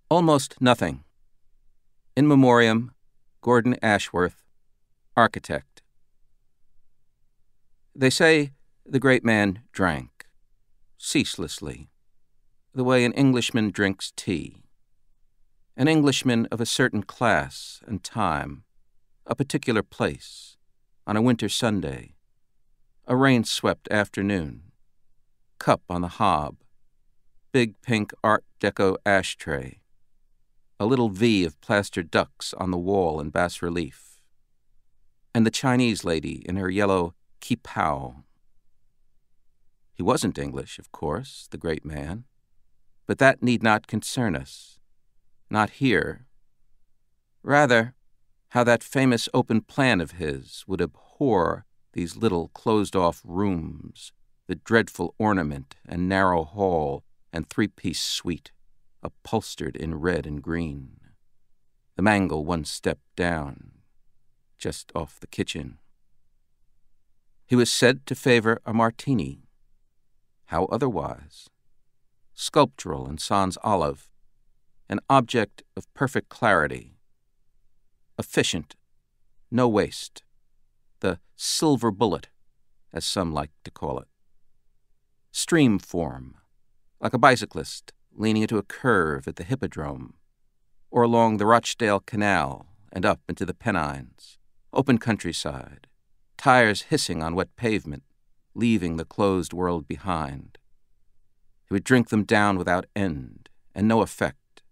Almost Nothing. In Memoriam, Gordon Ashworth, architect. They say the great man drank, ceaselessly, the way an Englishman drinks tea. An Englishman of a certain class and time, a particular place, on a winter Sunday, a rain-swept afternoon, cup on the hob, big pink Art Deco ashtray, a little V of plaster ducks on the wall in bas-relief, and the Chinese lady in her yellow kipao. He wasn't English, of course, the great man, but that need not concern us. Not here. Rather, how that famous open plan of his would abhor these little closed-off rooms, the dreadful ornament and narrow hall and three-piece suite, upholstered in red and green. The mangle one step down, just off the kitchen. He was said to favor a martini. How otherwise? Sculptural and sans olive, an object of perfect clarity, efficient, no waste, the silver bullet, as some like to call it. Stream form, like a bicyclist leaning into a curve at the Hippodrome, or along the Rochdale Canal and up into the Pennines, open countryside, tires hissing on wet pavement, leaving the closed world behind. He would drink them down without end and no effect,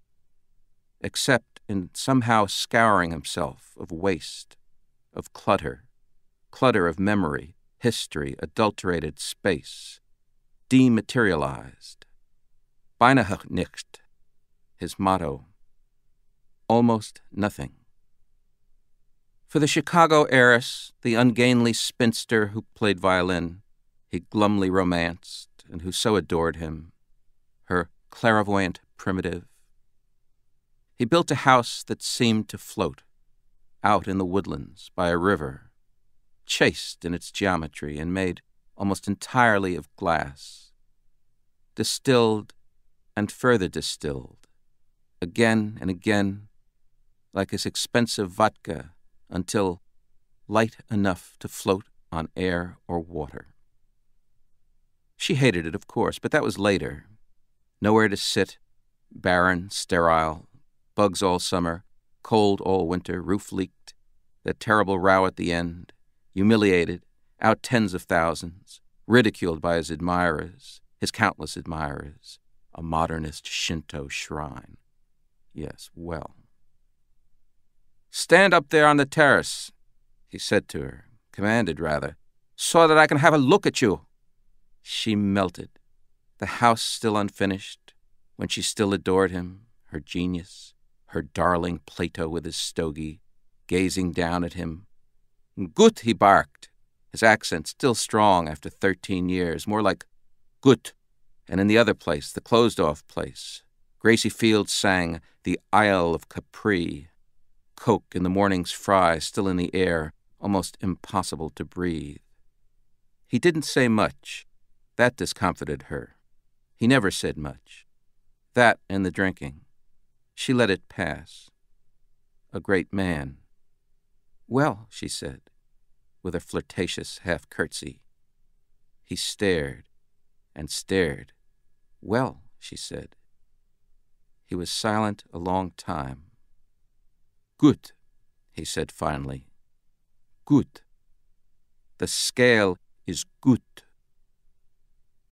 except in somehow scouring himself of waste, of clutter of memory, history, adulterated space, dematerialized. Beinahe nicht, his motto. Almost nothing. For the Chicago heiress, the ungainly spinster who played violin, he glumly romanced, and who so adored him, her clairvoyant primitive. He built a house that seemed to float, out in the woodlands by a river, chaste in its geometry and made almost entirely of glass, distilled and further distilled, again and again, like his expensive vodka, until light enough to float on air or water. She hated it, of course, but that was later. Nowhere to sit, barren, sterile, bugs all summer, cold all winter, roof leaked, that terrible row at the end, humiliated, out tens of thousands, ridiculed by his admirers, his countless admirers, a modernist Shinto shrine. Yes, well. "Stand up there on the terrace," he said to her, commanded rather, "so that I can have a look at you." She melted, the house still unfinished, when she still adored him, her genius, her darling Plato with his stogie, gazing down at him. "Gut," he barked, his accent still strong after 13 years, more like gut. And in the other place, the closed-off place, Gracie Fields sang "The Isle of Capri," Coke in the morning's fry still in the air, almost impossible to breathe. He didn't say much. That discomfited her. He never said much. That and the drinking. She let it pass. A great man. "Well," she said, with a flirtatious half-curtsy. He stared and stared. "Well," she said. He was silent a long time. "Gut," he said finally. "Gut. The scale is gut."